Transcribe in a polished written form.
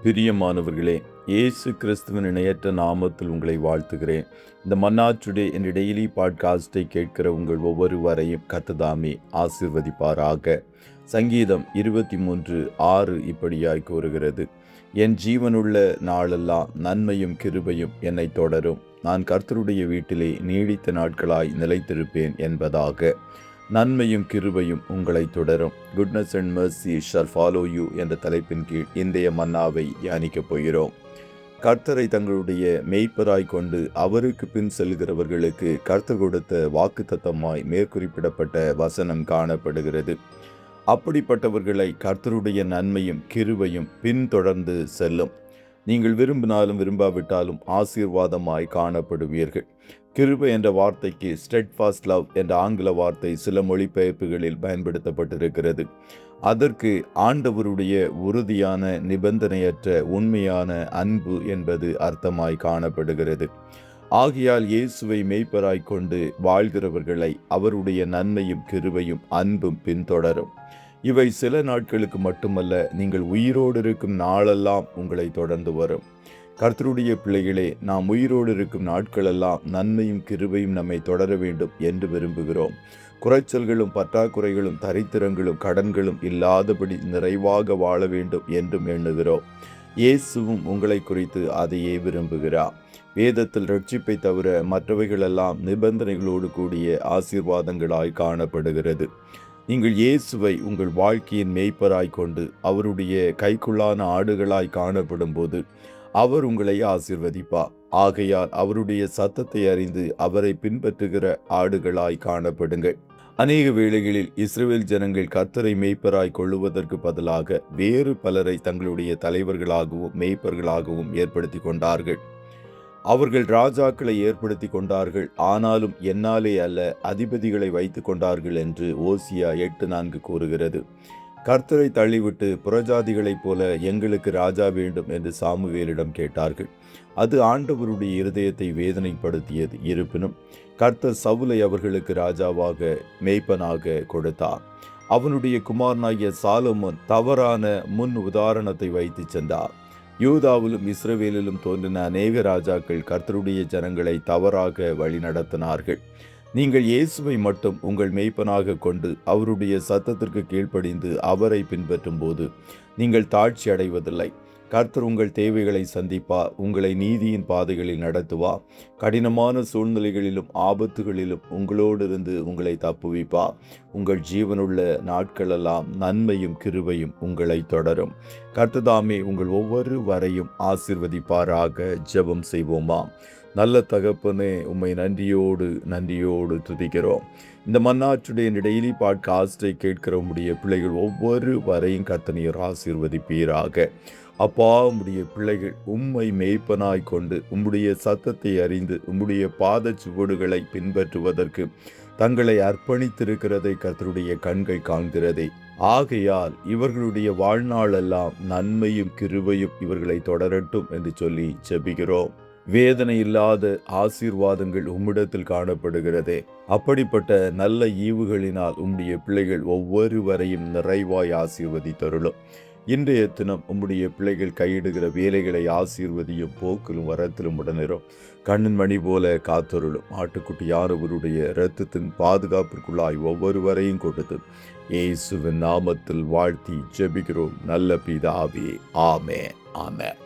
பிரியமானவர்களே, இயேசு கிறிஸ்துவின் இணையற்ற நாமத்தில் உங்களை வாழ்த்துகிறேன். இந்த மன்னா டுடே என்ற டெய்லி பாட்காஸ்டை கேட்கிற உங்கள் ஒவ்வொருவரையும் கர்த்தர் ஆசீர்வதிப்பாராக. சங்கீதம் 23:6 இப்படியாய் கூறுகிறது: என் ஜீவனுள்ள நாளெல்லாம் நன்மையும் கிருபையும் என்னை தொடரும். நான் கர்த்தருடைய வீட்டிலே நீடித்த நாட்களாய் நிலைத்திருப்பேன் என்பதாக. நன்மையும் கிருபையும் உங்களை தொடரும். Goodness and Mercy shawl follow you என்ற தலைப்பின் கீழ் இன்றைய மன்னாவை தியானிக்கப் போகிறோம். கர்த்தரை தங்களுடைய மேய்ப்பராய் கொண்டு அவருக்கு பின் செல்கிறவர்களுக்கு கர்த்தர் கொடுத்த வாக்குத்தத்தமாய் மேற்குறிப்பிடப்பட்ட வசனம் காணப்படுகிறது. அப்படிப்பட்டவர்களை கர்த்தருடைய நன்மையும் கிருபையும் பின்தொடர்ந்து செல்லும். நீங்கள் விரும்பினாலும் விரும்பாவிட்டாலும் ஆசீர்வாதமாய் காணப்படுவீர்கள். கிருபை என்ற வார்த்தைக்கு ஸ்டெட்ஃபாஸ்ட் லவ் என்ற ஆங்கில வார்த்தை சில மொழிபெயர்ப்புகளில் பயன்படுத்தப்பட்டிருக்கிறது. அதற்கு ஆண்டவருடைய உறுதியான நிபந்தனையற்ற உண்மையான அன்பு என்பது அர்த்தமாய் காணப்படுகிறது. ஆகையால் இயேசுவை மேய்ப்பராய் கொண்டு வாழ்கிறவர்களை அவருடைய நன்மையும் கிருபையும் அன்பும் பின்தொடரும். இவை சில நாட்களுக்கு மட்டுமல்ல, நீங்கள் உயிரோடு இருக்கும் நாளெல்லாம் உங்களை தொடர்ந்து வரும். கர்த்தருடைய பிள்ளைகளே, நாம் உயிரோடு இருக்கும் நாட்களெல்லாம் நன்மையும் கிருபையும் நம்மை தொடர வேண்டும் என்று விரும்புகிறோம். குறைச்சல்களும் பற்றாக்குறைகளும் தரித்திரங்களும் கடன்களும் இல்லாதபடி நிறைவாக வாழ வேண்டும் என்றும் எண்ணுகிறோம். இயேசுவும் உங்களை குறித்து அதையே விரும்புகிறார். வேதத்தில் ரட்சிப்பை தவிர மற்றவைகளெல்லாம் நிபந்தனைகளோடு கூடிய ஆசீர்வாதங்களாய் காணப்படுகிறது. நீங்கள் இயேசுவை உங்கள் வாழ்க்கையின் மேய்ப்பராய் கொண்டு அவருடைய கைக்குள்ளான ஆடுகளாய் காணப்படும் போது அவர் உங்களை ஆசீர்வதிப்பார். ஆகையால் அவருடைய சத்தத்தை அறிந்து அவரை பின்பற்றுகிற ஆடுகளாய் காணப்படுங்கள். அநேக வேளைகளில் இஸ்ரவேல் ஜனங்கள் கர்த்தரை மேய்ப்பராய் கொள்ளுவதற்கு பதிலாக வேறு பலரை தங்களுடைய தலைவர்களாகவும் மேய்ப்பர்களாகவும் ஏற்படுத்தி கொண்டார்கள். அவர்கள் ராஜாக்களை ஏற்படுத்தி கொண்டார்கள், ஆனாலும் என்னாலே அல்ல அதிபதிகளை வைத்து கொண்டார்கள் என்று ஓசியா 8:4 கூறுகிறது. கர்த்தரை தள்ளிவிட்டு புறஜாதிகளைப் போல எங்களுக்கு ராஜா வேண்டும் என்று சாமுவேலிடம் கேட்டார்கள். அது ஆண்டவருடைய இருதயத்தை வேதனைப்படுத்தியது. இருப்பினும் கர்த்தர் சவுலை அவர்களுக்கு ராஜாவாக மேய்ப்பனாக கொடுத்தார். அவனுடைய குமாரனாகிய சாலமோன் தவறான முன் உதாரணத்தை வைத்து சென்றார். யூதாவிலும் இஸ்ரவேலிலும் தோன்றின அநேக ராஜாக்கள் கர்த்தருடைய ஜனங்களை தவறாக வழிநடத்தினார்கள். நீங்கள் இயேசுவை மட்டும் உங்கள் மேய்ப்பனாக கொண்டு அவருடைய சத்தத்திற்கு கீழ்ப்படிந்து அவரை பின்பற்றும் போது நீங்கள் தாழ்ச்சி அடைவதில்லை. கர்த்தர் உங்கள் தேவைகளை சந்திப்பார், உங்களை நீதியின் பாதைகளில் நடத்துவார். கடினமான சூழ்நிலைகளிலும் ஆபத்துகளிலும் உங்களோடு இருந்து உங்களை தப்புவிப்பார். உங்கள் ஜீவனுள்ள நாட்களெல்லாம் நன்மையும் கிருபையும் உங்களை தொடரும். கர்த்தர் உங்கள் ஒவ்வொரு வரையும் ஆசீர்வதிப்பாராக. ஜெபம் செய்வோமா? நல்ல தகப்பனே, உம்மை நன்றியோடு துதிக்கிறோம். இந்த மன்னா டுடே டெய்லி பாட்காஸ்டை கேட்கிற உம்முடைய பிள்ளைகள் ஒவ்வொரு வரையும் கர்த்தர் ஆசீர்வதிப்பீராக. அப்பா, உம்முடைய பிள்ளைகள் உம்மை மேய்ப்பனாய் கொண்டு உம்முடைய சத்தத்தை அறிந்து உம்முடைய பாத சுவடுகளை பின்பற்றுவதற்கு தங்களை அர்ப்பணித்திருக்கிறதை கர்த்தருடைய கண்கள் காண்கிறதே. ஆகையால் இவர்களுடைய வாழ்நாளெல்லாம் நன்மையும் கிருபையும் இவர்களை தொடரட்டும் என்று சொல்லி ஜெபிக்கிறோம். வேதனை இல்லாத ஆசீர்வாதங்கள் உம்மிடத்தில் காணப்படுகிறதே. அப்படிப்பட்ட நல்ல ஈவுகளினால் உம்முடைய பிள்ளைகள் ஒவ்வொருவரையும் நிறைவாய் ஆசீர்வதித்தருளும். இன்றைய தினம் உம்முடைய பிள்ளைகள் கையிடுகிற வேலைகளை ஆசீர்வதியும். போக்கிலும் வரத்திலும் உடனிரும். கண்ணின் மணி போல காத்தருளும். ஆட்டுக்குட்டியானவருடைய இரத்தத்தின் பாதுகாப்பிற்குள்ளாய் ஒவ்வொருவரையும் கொடுத்து இயேசுவின் நாமத்தில் வாழ்த்தி ஜெபிக்கிறோம் நல்ல பிதாவே. ஆமென்.